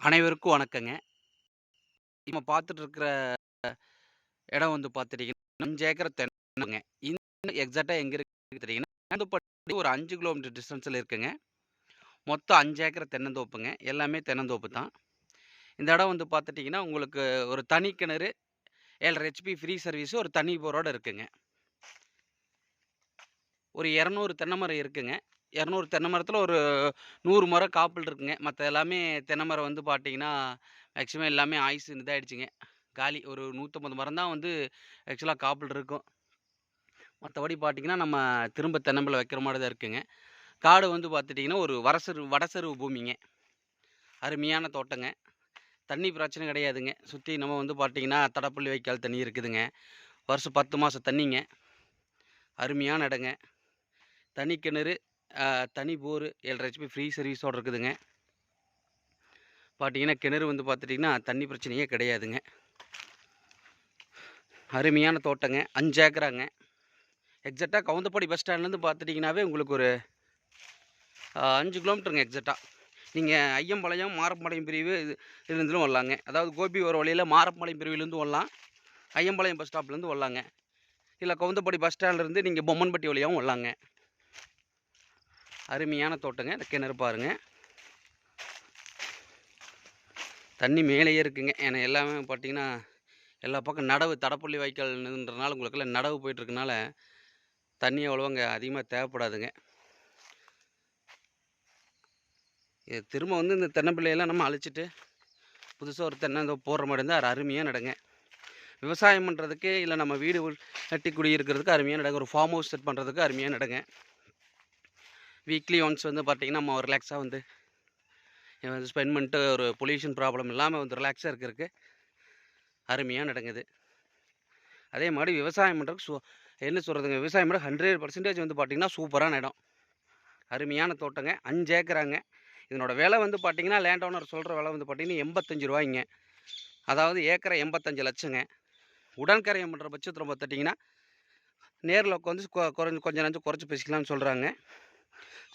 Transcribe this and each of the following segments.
அனைவருக்கும் வணக்கங்க. நம்ம பார்த்துட்டு இருக்கிற இடம் வந்து பார்த்துட்டீங்கன்னா, 5 ஏக்கர் தென்னங்க. இந்த எக்ஸாக்ட்டா எங்க இருக்கு தெரியுங்கன்னா, மேலப்பட்டி ஒரு 5 கிலோமீட்டர் டிஸ்டன்ஸ்ல இருக்குங்க. மொத்தம் 5 ஏக்கர் தென்னந்தோப்புங்க. எல்லாமே தென்னந்தோப்பு தான். இந்த இடம் வந்து பார்த்துட்டீங்கன்னா, உங்களுக்கு ஒரு தனி கிணறு, 7 1/2 ஹெச்பி ஃப்ரீ சர்வீஸ் ஒரு தனி போரோட இருக்குங்க. ஒரு 200 தென்னை மரம் இருக்குங்க. 200 தென்னை மரத்தில ஒரு 100 மரம் காப்பில் இருக்குங்க. மத்த எல்லாமே தென்னை மரம் வந்து பார்த்தீங்கன்னா, மேக்ஸிமம் எல்லாமே ஆயுசு இதாயிடுச்சுங்க. காலி. ஒரு 150 மரம் தான் வந்து ஆக்சுவலா காப்பில் இருக்கும். மத்தபடி பார்த்தீங்கன்னா, நம்ம திரும்ப தென்னம்பிள்ளை வைக்கிற மாரி தான் இருக்குங்க. காடு வந்து பார்த்துட்டீங்கன்னா, ஒரு வடசெருவு பூமிங்க. அருமையான தோட்டங்க. தண்ணி பிரச்சனை கிடையாதுங்க. சுத்தி நம்ம வந்து பார்த்தீங்கன்னா, தடப்பள்ளி வாய்க்கால் தண்ணி இருக்குதுங்க. வருஷம் 10 மாசம் தண்ணிங்க. அருமையான இடங்க. தனி கிணறு, அ தனி போரு 7 1/2 ஹெச்பி ஃப்ரீ சர்வீஸோட இருக்குதுங்க. பார்த்தீங்கன்னா, கிணறு வந்து பார்த்துட்டீங்கன்னா, தண்ணி பிரச்சனையே கிடையாதுங்க. அருமையான தோட்டங்க. 5 ஏக்கராங்க. எக்ஸாக்ட்டா கவுந்தப்பாடி பஸ் ஸ்டாண்ட்லேருந்து பார்த்துட்டீங்கன்னாவே உங்களுக்கு ஒரு 5 கிலோமீட்டருங்க எக்ஸாக்ட்டா. நீங்க ஐயம்பாளையம், மாரப்பாளையம் பிரிவு இருந்தும் வரலாங்க. அதாவது கோபி வர வழியில மாரப்பாளையம் பிரிவிலேருந்து வரலாம். ஐயம்பாளையம் பஸ் ஸ்டாப்லேருந்து வரலாங்க. இல்ல கவுந்தப்பாடி பஸ் ஸ்டாண்ட்லேருந்து நீங்க பொம்மன்பட்டி வழியாவும் வரலாங்க. அருமையான தோட்டங்க. இந்த கிணறு பாருங்க. தண்ணி மேலேயே இருக்குங்க. ஏன்னா எல்லாமே பார்த்தீங்கன்னா, எல்லா பக்கம் நடவு தடப்பள்ளி வாய்க்கால்ன்றனால உங்களுக்கெல்லாம் நடவு போயிட்டுருக்கனால, தண்ணி அவ்வளவா அங்க அதிகமா தேவைப்படாதுங்க. இது திரும்ப வந்து இந்த தென்னம்பிள்ளையெல்லாம் நம்ம அழிச்சிட்டு, புதுசா ஒரு தென்னந்தோப்பு போடுற மாரி இருந்தா அருமையான இடங்க. விவசாயம் பண்ணுறதுக்கு, இல்ல நம்ம வீடு கட்டி குடியிருக்கிறதுக்கு அருமையான இடங்க. ஒரு ஃபார்ம் ஹவுஸ் செட் பண்ணுறதுக்கு அருமையான இடங்க. வீக்லி ஒன்ஸ் வந்து பார்த்தீங்கன்னா, நம்ம ரிலாக்ஸா வந்து ஸ்பெண்ட் பண்ணிட்டு ஒரு பொல்யூஷன் ப்ராப்ளம் இல்லாம வந்து ரிலாக்ஸா இருக்கறதுக்கு அருமையான இடங்க இது. அதே மாரி விவசாயம் பண்றதுக்கு என்ன சொல்றதுங்க, விவசாயம் பண்ண 100% வந்து பார்த்தீங்கன்னா, சூப்பரான இடம். அருமையான தோட்டங்க. 5 ஏக்கராங்க. இதனோட விலை வந்து பார்த்தீங்கன்னா, லேண்ட் ஓனர் சொல்ற விலை வந்து பார்த்தீங்கன்னா, ரூ. 85. அதாவது ஏக்கரா 85,00,000ங்க. உடன் கரையம் பண்ற பட்சத்தில பார்த்துட்டீங்கன்னா, நேர்ல உட்காந்து கொஞ்சம் நஞ்சம் குறைச்சு பேசிக்கலாம்னு சொல்றாங்க.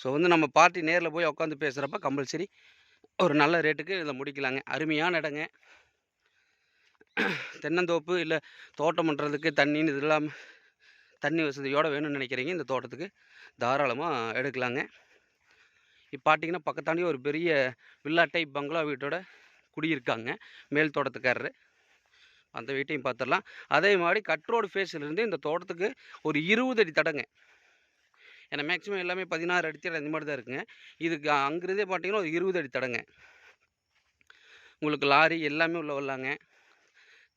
ஸோ வந்து நம்ம பார்ட்டி நேர்ல போய் உட்காந்து பேசுறப்ப கம்பல்சரி ஒரு நல்ல ரேட்டுக்கு இத முடிக்கலாங்க. அருமையான இடங்க. தென்னந்தோப்பு இல்ல தோட்டம் பண்றதுக்கு தண்ணின்னு இது இல்லாம தண்ணி வசதியோட வேணும்னு நினைக்கிறீங்க, இந்த தோட்டத்துக்கு தாராளமா எடுக்கலாங்க. இப்ப பார்த்தீங்கன்னா, பக்கத்தாண்டயே ஒரு பெரிய வில்லா டைப் பங்களா வீட்டோட குடியிருக்காங்க. மேல் தோட்டத்துக்காரரு. அந்த வீட்டையும் பார்த்துரலாம். அதே மாரி கட் ரோடு ஃபேஸ்லேருந்து இந்த தோட்டத்துக்கு ஒரு 20 அடி தடங்க. ஏன்னா மேக்ஸிமம் எல்லாமே 16 அடி அந்த மாரி தான் இருக்குங்க. இதுக்கு அங்கிருந்தே பார்த்தீங்கன்னா, ஒரு 20 அடி தடங்க. உங்களுக்கு லாரி எல்லாமே உள்ள வரலாங்க.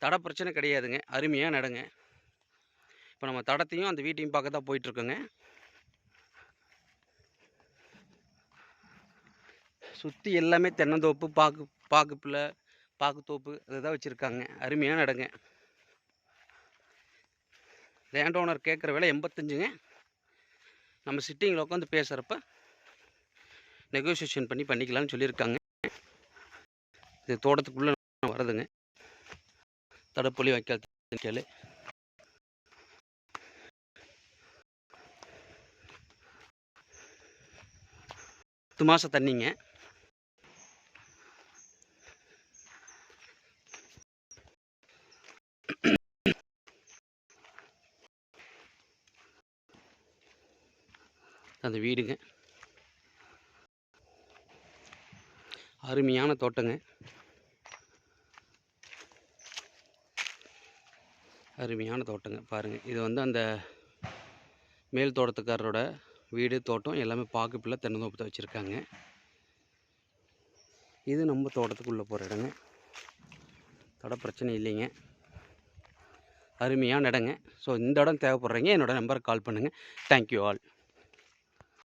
தட பிரச்சனை கிடையாதுங்க. அருமையான இடங்க. இப்ப நம்ம தடத்தையும், அந்த வீட்டையும் பார்க்க தான் போயிட்டுருக்கோங்க. சுத்தி எல்லாமே தென்னந்தோப்பு, பாக்குப்பிள்ளை, பாக்குத்தோப்பு அதுதான் வச்சிருக்காங்க. அருமையான இடங்க. லேண்ட் ஓனர் கேட்குற விலை 85ங்க. நம்ம சிட்டிங்கில உட்காந்து பேசுறப்ப நெகோசியேஷன் பண்ணிக்கலாம்னு சொல்லியிருக்காங்க. இது தோட்டத்துக்குள்ள வருதுங்க. தடப்பள்ளி வாய்க்கால் வாய்க்காலு. 10 மாசம் தண்ணிங்க. அந்த வீடுங்க. அருமையான தோட்டங்க. அருமையான தோட்டங்க. பாருங்க. இது வந்து அந்த மேல் தோட்டத்துக்காரரோட வீடு, தோட்டம் எல்லாமே பாக்குப்பிள்ளை, தென்னந்தோப்பு தான் வச்சிருக்காங்க. இது நம்ம தோட்டத்துக்குள்ள போற இடங்க. தட பிரச்சனை இல்லைங்க. அருமையான இடங்க. ஸோ இந்த இடம் தேவைப்படுறீங்க, என்னோட நம்பருக்கு கால் பண்ணுங்க. Thank you all.